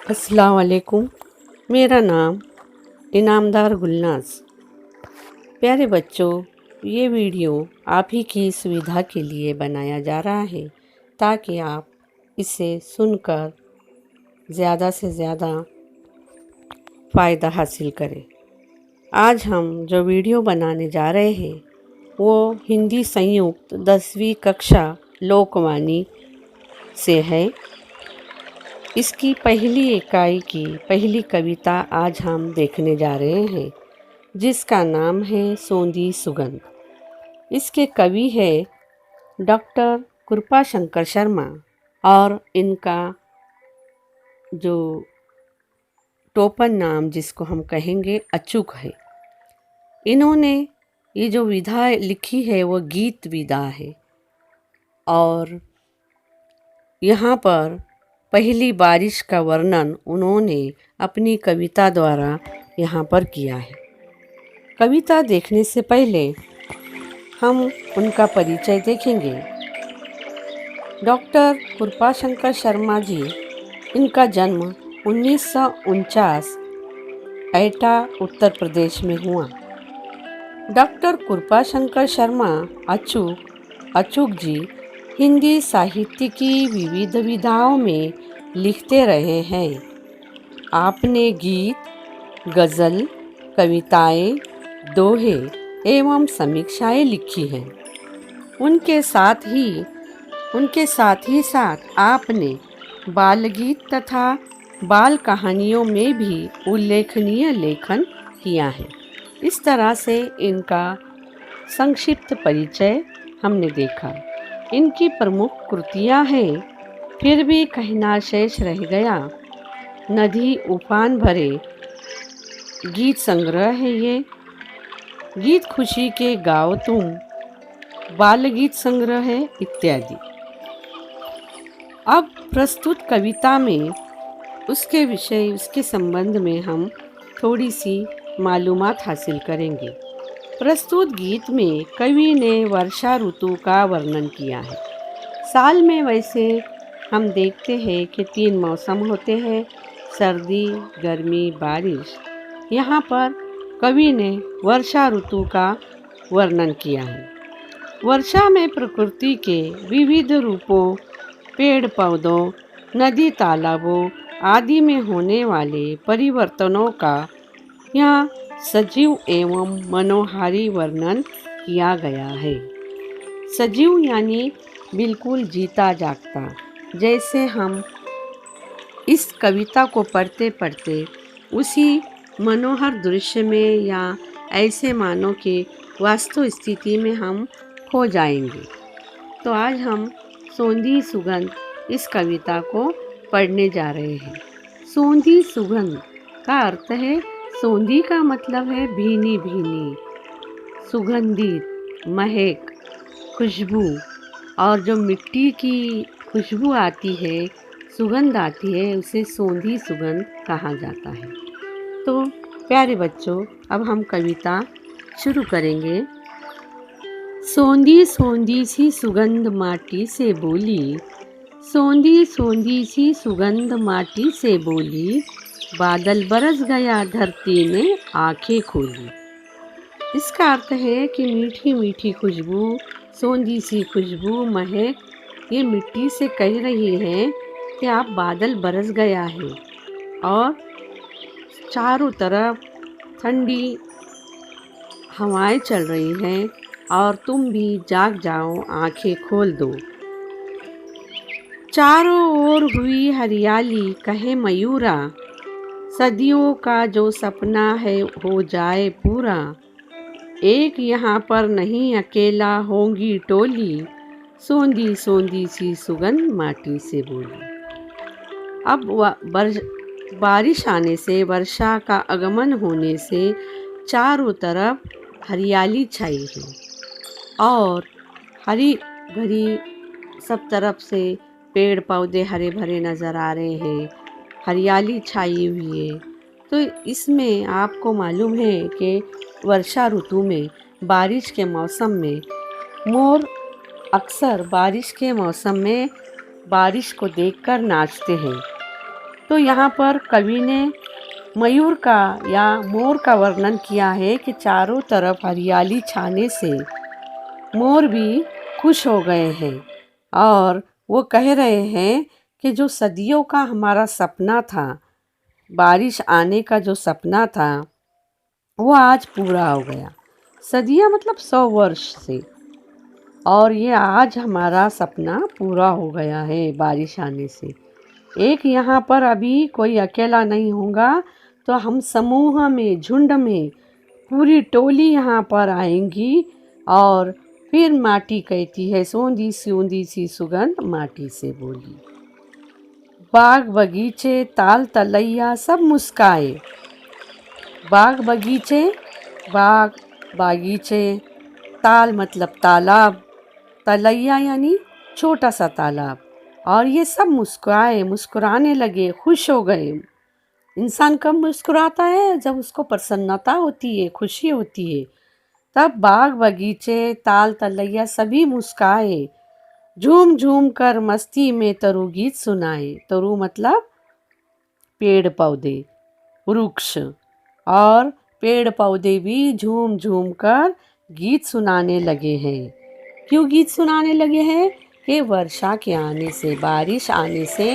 अस्सलाम वालेकुम। मेरा नाम इनामदार गुलनाज। प्यारे बच्चों, ये वीडियो आप ही की सुविधा के लिए बनाया जा रहा है ताकि आप इसे सुनकर ज़्यादा से ज़्यादा फ़ायदा हासिल करें। आज हम जो वीडियो बनाने जा रहे हैं वो हिंदी संयुक्त 10वीं कक्षा लोकवाणी से है। इसकी पहली इकाई की पहली कविता आज हम देखने जा रहे हैं, जिसका नाम है सोंधी सुगंध। इसके कवि है डॉक्टर कृपाशंकर शर्मा और इनका जो टोपन नाम जिसको हम कहेंगे अचूक है। इन्होंने ये जो विधा लिखी है वो गीत विधा है और यहाँ पर पहली बारिश का वर्णन उन्होंने अपनी कविता द्वारा यहाँ पर किया है। कविता देखने से पहले हम उनका परिचय देखेंगे। डॉक्टर कृपाशंकर शर्मा जी, इनका जन्म 1949 एटा उत्तर प्रदेश में हुआ। डॉक्टर कृपाशंकर शर्मा अचूक जी हिंदी साहित्य की विविध विधाओं में लिखते रहे हैं। आपने गीत, गज़ल, कविताएं, दोहे एवं समीक्षाएं लिखी हैं। उनके साथ ही आपने बाल गीत तथा बाल कहानियों में भी उल्लेखनीय लेखन किया है। इस तरह से इनका संक्षिप्त परिचय हमने देखा। इनकी प्रमुख कृतियां हैं फिर भी कहना शेष रह गया, नदी उफान भरे, गीत संग्रह है ये, गीत खुशी के गाओ तुम, बाल गीत संग्रह है इत्यादि। अब प्रस्तुत कविता में उसके संबंध में हम थोड़ी सी मालूमात हासिल करेंगे। प्रस्तुत गीत में कवि ने वर्षा ऋतु का वर्णन किया है। साल में वैसे हम देखते हैं कि 3 मौसम होते हैं, सर्दी, गर्मी, बारिश। यहाँ पर कवि ने वर्षा ऋतु का वर्णन किया है। वर्षा में प्रकृति के विविध रूपों, पेड़ पौधों, नदी तालाबों आदि में होने वाले परिवर्तनों का यहाँ सजीव एवं मनोहारी वर्णन किया गया है। सजीव यानी बिल्कुल जीता जागता। जैसे हम इस कविता को पढ़ते पढ़ते उसी मनोहर दृश्य में या ऐसे मानो कि वास्तव स्थिति में हम खो जाएंगे। तो आज हम सोंधी सुगंध इस कविता को पढ़ने जा रहे हैं। सोंधी सुगंध का अर्थ है, सोंधी का मतलब है भीनी भीनी, सुगंधित, महक, खुशबू। और जो मिट्टी की खुशबू आती है, सुगंध आती है, उसे सोंधी सुगंध कहा जाता है। तो प्यारे बच्चों, अब हम कविता शुरू करेंगे। सोंधी सोंधी सी सुगंध माटी से बोली, सोंधी सोंधी सी सुगंध माटी से बोली, बादल बरस गया धरती ने आंखें खोली। इसका अर्थ है कि मीठी मीठी खुशबू, सोंधी सी खुशबू, महक, ये मिट्टी से कह रही है कि आप बादल बरस गया है और चारों तरफ ठंडी हवाएं चल रही हैं और तुम भी जाग जाओ, आंखें खोल दो। चारों ओर हुई हरियाली, कहे मयूरा, सदियों का जो सपना है हो जाए पूरा। एक यहाँ पर नहीं अकेला, होंगी टोली, सोंधी सोंधी सी सुगंध माटी से बोली। अब बारिश आने से, वर्षा का आगमन होने से चारों तरफ हरियाली छाई है और हरी भरी सब तरफ से पेड़ पौधे हरे भरे नज़र आ रहे हैं, हरियाली छाई हुई है। तो इसमें आपको मालूम है कि वर्षा ऋतु में, बारिश के मौसम में, मोर अक्सर बारिश के मौसम में बारिश को देखकर नाचते हैं। तो यहाँ पर कवि ने मयूर का या मोर का वर्णन किया है कि चारों तरफ हरियाली छाने से मोर भी खुश हो गए हैं और वो कह रहे हैं कि जो सदियों का हमारा सपना था, बारिश आने का जो सपना था, वो आज पूरा हो गया। सदियाँ मतलब 100 वर्ष से, और ये आज हमारा सपना पूरा हो गया है बारिश आने से। एक यहाँ पर अभी कोई अकेला नहीं होगा, तो हम समूह में, झुंड में, पूरी टोली यहाँ पर आएंगी और फिर माटी कहती है सोंधी सोंधी सी सुगंध माटी से बोली। बाग बगीचे ताल तलैया सब मुस्काए। बाग बगीचे, बाग बागीचे, ताल मतलब तालाब, तलैया यानी छोटा सा तालाब, और ये सब मुस्कुराए, मुस्कुराने लगे, खुश हो गए। इंसान कब मुस्कुराता है? जब उसको प्रसन्नता होती है, खुशी होती है, तब बाग बगीचे ताल तलैया सभी मुस्काए, झूम झूम कर मस्ती में तरु गीत सुनाए। तरु मतलब पेड़ पौधे, वृक्ष, और पेड़ पौधे भी झूम झूम कर गीत सुनाने लगे हैं। क्यों गीत सुनाने लगे हैं? कि वर्षा के आने से, बारिश आने से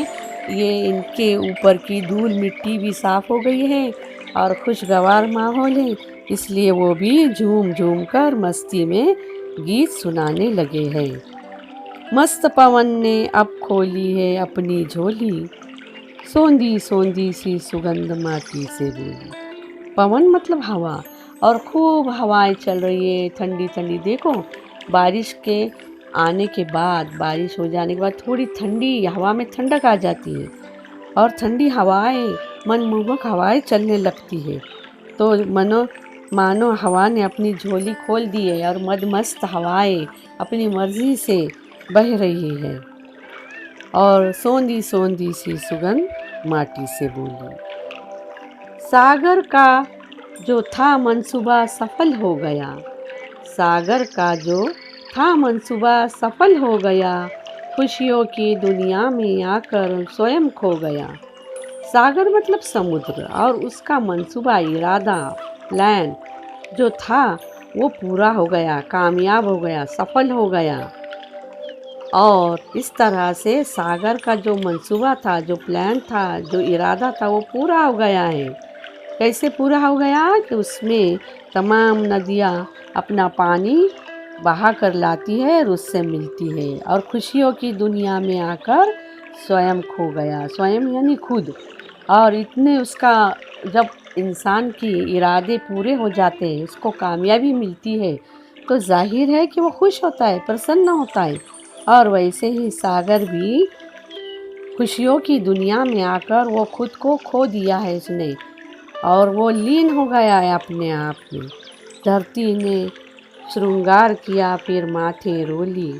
ये इनके ऊपर की धूल मिट्टी भी साफ हो गई है और खुशगवार माहौल है, इसलिए वो भी झूम झूम कर मस्ती में गीत सुनाने लगे हैं। मस्त पवन ने अब खोली है अपनी झोली, सोंधी सोंधी सी सुगंध माटी से बोली। पवन मतलब हवा, और खूब हवाएं चल रही है, ठंडी ठंडी। देखो, बारिश के आने के बाद, बारिश हो जाने के बाद थोड़ी ठंडी हवा में ठंडक आ जाती है और ठंडी हवाएं, मनमोहक हवाएं चलने लगती है। तो मानो हवा ने अपनी झोली खोल दी है और मदमस्त हवाएं अपनी मर्जी से बह रही है और सोंधी सोंधी सी सुगंध माटी से बोली। सागर का जो था मंसूबा सफल हो गया। सागर का जो था मंसूबा सफल हो गया, खुशियों की दुनिया में आकर स्वयं खो गया। सागर मतलब समुद्र, और उसका मंसूबा, इरादा, प्लान जो था वो पूरा हो गया, कामयाब हो गया, सफल हो गया। और इस तरह से सागर का जो मंसूबा था, जो प्लान था, जो इरादा था, वो पूरा हो गया है। कैसे पूरा हो गया? कि उसमें तमाम नदियाँ अपना पानी बहा कर लाती है और उससे मिलती है, और खुशियों की दुनिया में आकर स्वयं खो गया। स्वयं यानी खुद। और इतने उसका, जब इंसान की इरादे पूरे हो जाते हैं, उसको कामयाबी मिलती है, तो जाहिर है कि वो खुश होता है, प्रसन्न होता है। और वैसे ही सागर भी खुशियों की दुनिया में आकर वो खुद को खो दिया है उसने, और वो लीन हो गया है अपने आप में। धरती ने श्रृंगार किया फिर माथे रोली,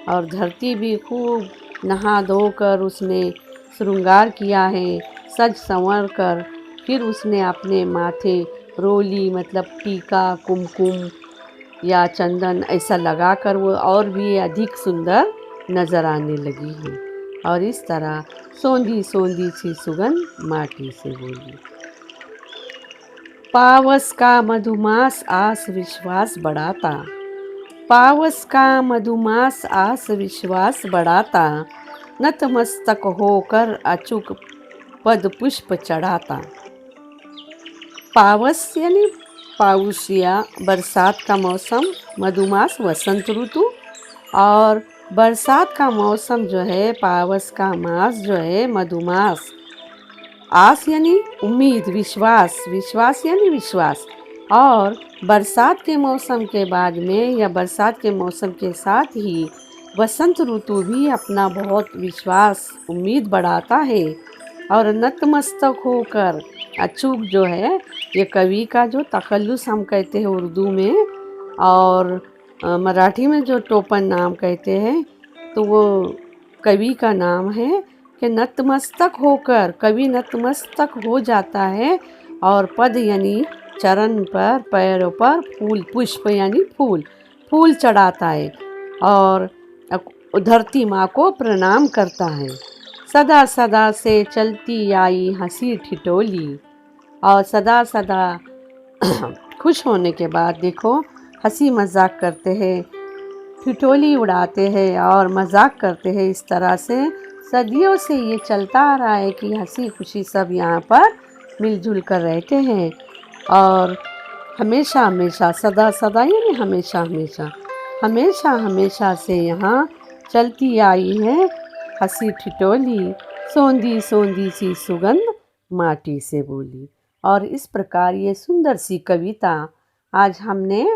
और धरती भी खूब नहा धोकर उसने श्रृंगार किया है, सज संवर कर फिर उसने अपने माथे रोली मतलब टीका, कुमकुम या चंदन ऐसा लगाकर वो और भी अधिक सुंदर नजर आने लगी है। और इस तरह सोंधी सोंधी सी सुगंध माटी से बोली। पावस का मधुमास आस विश्वास बढ़ाता। पावस का मधुमास आस विश्वास बढ़ाता, नतमस्तक होकर अचूक पद पुष्प चढ़ाता। पावस यानी पाउस या बरसात का मौसम, मधुमास वसंत ऋतु, और बरसात का मौसम जो है, पावस का मास जो है मधुमास। आस यानी उम्मीद, विश्वास, विश्वास यानी विश्वास। और बरसात के मौसम के बाद में या बरसात के मौसम के साथ ही वसंत ऋतु भी अपना बहुत विश्वास, उम्मीद बढ़ाता है। और नतमस्तक होकर, अचूक जो है ये कवि का जो तखल्लुस हम कहते हैं उर्दू में, और मराठी में जो टोपन नाम कहते हैं, तो वो कवि का नाम है कि नतमस्तक होकर, कवि नतमस्तक हो जाता है और पद यानी चरण पर, पैरों पर फूल, पुष्प यानी फूल, फूल चढ़ाता है और धरती माँ को प्रणाम करता है। सदा सदा से चलती आई हंसी ठिठोली। और सदा सदा खुश होने के बाद देखो हंसी मजाक करते हैं, ठिठोली उड़ाते हैं और मजाक करते हैं। इस तरह से सदियों से ये चलता आ रहा है कि हंसी खुशी सब यहाँ पर मिलजुल कर रहते हैं। और हमेशा हमेशा सदा सदा यानी हमेशा हमेशा हमेशा हमेशा से यहाँ चलती आई है हंसी ठिठोली, सोंधी सोंधी सी सुगंध माटी से बोली। और इस प्रकार ये सुंदर सी कविता आज हमने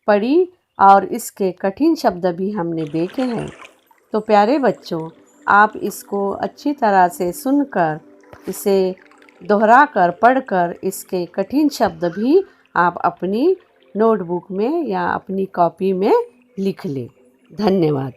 पढ़ी और इसके कठिन शब्द भी हमने देखे हैं। तो प्यारे बच्चों, आप इसको अच्छी तरह से सुनकर, इसे दोहराकर पढ़कर इसके कठिन शब्द भी आप अपनी नोटबुक में या अपनी कॉपी में लिख लें। धन्यवाद।